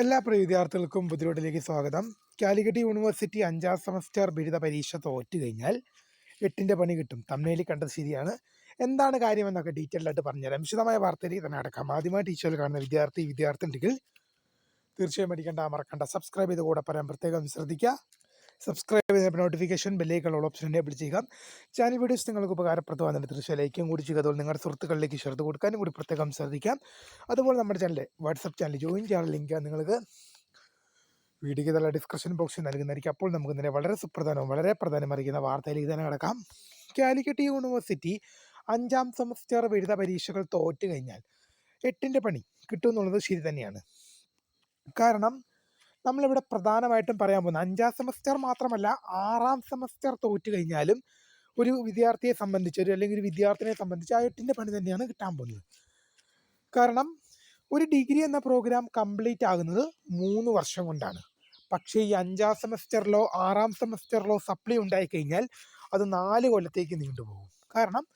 എല്ലാ പ്രിയ വിദ്യാർത്ഥികൾക്കും പുതിയോട്ടിലേക്ക് സ്വാഗതം. കാലിക്കറ്റ് യൂണിവേഴ്സിറ്റി 5ാം സെമസ്റ്റർ ബിരുദ പരീക്ഷ തോറ്റു കഴിഞ്ഞാൽ 8ന്റെ പണി കിട്ടും. തമ്മിൽ കണ്ടത് ശരിയാണ്. എന്താണ് കാര്യമെന്നൊക്കെ ഡീറ്റെയിലായിട്ട് പറഞ്ഞുതരാം. വിശദമായ വാർത്തയിലേക്ക് തന്നെ അടക്കാം. ആദ്യമായി ടീച്ചറിൽ കാണുന്ന വിദ്യാർത്ഥിയുണ്ടെങ്കിൽ തീർച്ചയായും പഠിക്കേണ്ട, മറക്കണ്ട, സബ്സ്ക്രൈബ് ചെയ്ത് കൂടെ പറയാൻ പ്രത്യേകം ശ്രദ്ധിക്കുക. സബ്സ്ക്രൈബ് ചെയ്ത നോട്ടിഫിക്കേഷൻ ബെല്ലേക്കുള്ള ഓപ്ഷൻ എനേബിൾ ചെയ്യുക. ചാനൽ വീഡിയോസ് നിങ്ങൾക്ക് ഉപകാരപ്രദമാകുന്നതിന് തീർച്ചയായും ലൈക്കും കൂടി ചെയ്യുക. അതുപോലെ നിങ്ങളുടെ സുഹൃത്തുക്കളിലേക്ക് ഷെയർ കൊടുക്കാനും കൂടി പ്രത്യേകം ശ്രദ്ധിക്കാം. അതുപോലെ നമ്മുടെ ചാനലിലെ വാട്സപ്പ് ചാനൽ ജോയിൻ ചെയ്യാനുള്ള ലിങ്ക് നിങ്ങൾക്ക് വീഡിയോയ്ക്ക് നല്ല ഡിസ്ക്രിപ്ഷൻ ബോക്സിൽ നൽകുന്നതായിരിക്കും. അപ്പോൾ നമുക്ക് തന്നെ വളരെ പ്രധാനമറിയുന്ന വാർത്തയിലേക്ക് തന്നെ കിടക്കാം. കാലിക്കറ്റ് യൂണിവേഴ്സിറ്റി 5ാം സെമസ്റ്റർ ബിരുദ പരീക്ഷകൾ തോറ്റു കഴിഞ്ഞാൽ 8ന്റെ പണി കിട്ടും എന്നുള്ളത് ശരി തന്നെയാണ്. കാരണം നമ്മളിവിടെ പ്രധാനമായിട്ടും പറയാൻ പോകുന്നത് 5ാം സെമസ്റ്റർ മാത്രമല്ല, 6ാം സെമസ്റ്റർ തോറ്റു കഴിഞ്ഞാലും ഒരു വിദ്യാർത്ഥിയെ സംബന്ധിച്ച് അല്ലെങ്കിൽ ഒരു വിദ്യാർത്ഥിനെ സംബന്ധിച്ച് ആ 8ന്റെ പണി തന്നെയാണ് കിട്ടാൻ പോകുന്നത്. കാരണം ഒരു ഡിഗ്രി എന്ന പ്രോഗ്രാം കംപ്ലീറ്റ് ആകുന്നത് 3 വർഷം കൊണ്ടാണ്. പക്ഷേ ഈ 5ാം സെമസ്റ്ററിലോ 6ാം സെമസ്റ്ററിലോ സപ്ലി ഉണ്ടായിക്കഴിഞ്ഞാൽ അത് 4 കൊല്ലത്തേക്ക് നീണ്ടുപോകും. കാരണം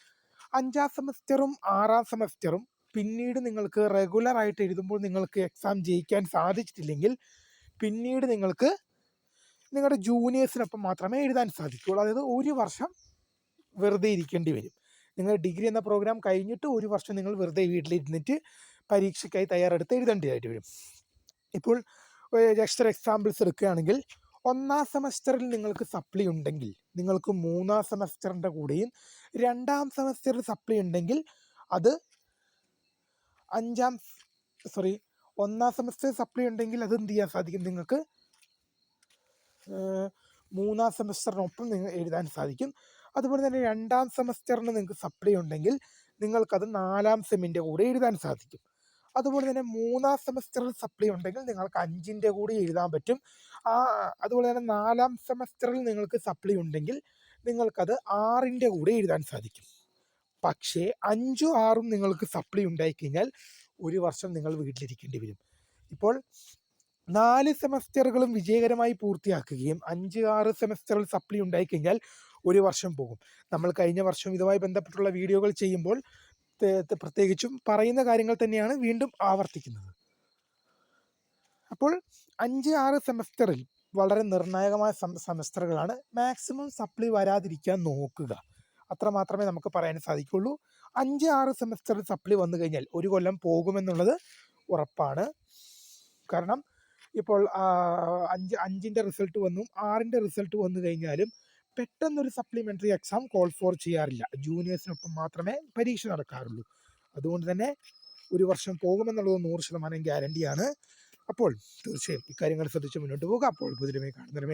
5ാം സെമസ്റ്ററും 6ാം സെമസ്റ്ററും പിന്നീട് നിങ്ങൾക്ക് റെഗുലർ ആയിട്ട് എഴുതുമ്പോൾ നിങ്ങൾക്ക് എക്സാം ജയിക്കാൻ സാധിച്ചിട്ടില്ലെങ്കിൽ പിന്നീട് നിങ്ങൾക്ക് നിങ്ങളുടെ ജൂനിയേഴ്സിനൊപ്പം മാത്രമേ എഴുതാൻ സാധിക്കുകയുള്ളൂ. അതായത് 1 വർഷം വെറുതെ ഇരിക്കേണ്ടി വരും. നിങ്ങൾ ഡിഗ്രി എന്ന പ്രോഗ്രാം കഴിഞ്ഞിട്ട് 1 വർഷം നിങ്ങൾ വെറുതെ വീട്ടിലിരുന്നിട്ട് പരീക്ഷയ്ക്കായി തയ്യാറെടുത്ത് എഴുതേണ്ടതായിട്ട് വരും. ഇപ്പോൾ എക്സ്ട്രാ എക്സാമ്പിൾസ് എടുക്കുകയാണെങ്കിൽ 1ാം സെമസ്റ്ററിൽ നിങ്ങൾക്ക് സപ്ലി ഉണ്ടെങ്കിൽ നിങ്ങൾക്ക് 3ാം സെമസ്റ്ററിൻ്റെ കൂടെയും 2ാം സെമസ്റ്ററിൽ സപ്ലി ഉണ്ടെങ്കിൽ അത് 1ാം സെമസ്റ്റർ സപ്ലി ഉണ്ടെങ്കിൽ അത് എന്ത് ചെയ്യാൻ സാധിക്കും, നിങ്ങൾക്ക് 3ാം സെമസ്റ്ററിനൊപ്പം നിങ്ങൾ എഴുതാൻ സാധിക്കും. അതുപോലെ തന്നെ 2ാം സെമസ്റ്ററിന് നിങ്ങൾക്ക് സപ്ലി ഉണ്ടെങ്കിൽ നിങ്ങൾക്കത് 4ാം സെമ്മിൻ്റെ കൂടെ എഴുതാൻ സാധിക്കും. അതുപോലെ തന്നെ 3ാം സെമസ്റ്ററിൽ സപ്ലി ഉണ്ടെങ്കിൽ നിങ്ങൾക്ക് 5ൻ്റെ കൂടി എഴുതാൻ പറ്റും. അതുപോലെ തന്നെ 4ാം സെമസ്റ്ററിൽ നിങ്ങൾക്ക് സപ്ലി ഉണ്ടെങ്കിൽ നിങ്ങൾക്കത് 6ൻ്റെ കൂടെ എഴുതാൻ സാധിക്കും. പക്ഷേ 5ഉം 6ഉം നിങ്ങൾക്ക് സപ്ലി ഉണ്ടായിക്കഴിഞ്ഞാൽ 1 വർഷം നിങ്ങൾ വീട്ടിലിരിക്കേണ്ടി വരും. ഇപ്പോൾ 4 സെമസ്റ്ററുകളും വിജയകരമായി പൂർത്തിയാക്കുകയും 5, 6 സെമസ്റ്ററിൽ സപ്ലി ഉണ്ടായിക്കഴിഞ്ഞാൽ 1 വർഷം പോകും. നമ്മൾ കഴിഞ്ഞ വർഷം ഇതുമായി ബന്ധപ്പെട്ടുള്ള വീഡിയോകൾ ചെയ്യുമ്പോൾ പ്രത്യേകിച്ചും പറയുന്ന കാര്യങ്ങൾ തന്നെയാണ് വീണ്ടും ആവർത്തിക്കുന്നത്. അപ്പോൾ 5, 6 സെമസ്റ്ററിൽ വളരെ നിർണായകമായ സെമസ്റ്ററുകളാണ്. മാക്സിമം സപ്ലി വരാതിരിക്കാൻ നോക്കുക, അത്ര മാത്രമേ നമുക്ക് പറയാൻ സാധിക്കുള്ളൂ. 5, 6 സെമസ്റ്ററിൽ സപ്ലി വന്നു കഴിഞ്ഞാൽ 1 കൊല്ലം പോകുമെന്നുള്ളത് ഉറപ്പാണ്. കാരണം ഇപ്പോൾ 5ൻ്റെ റിസൾട്ട് വന്നു, 6ൻ്റെ റിസൾട്ട് വന്നു കഴിഞ്ഞാലും പെട്ടെന്നൊരു സപ്ലിമെൻ്ററി എക്സാം കോൾ ഫോർ ചെയ്യാറില്ല. ജൂനിയേഴ്സിനൊപ്പം മാത്രമേ പരീക്ഷ നടക്കാറുള്ളൂ. അതുകൊണ്ട് തന്നെ 1 വർഷം പോകുമെന്നുള്ളത് 100% ഗ്യാരണ്ടിയാണ്. അപ്പോൾ തീർച്ചയായും ഇക്കാര്യങ്ങൾ ശ്രദ്ധിച്ച് മുന്നോട്ട് പോകുക. അപ്പോൾ പുതിയ കാണുന്നതിന്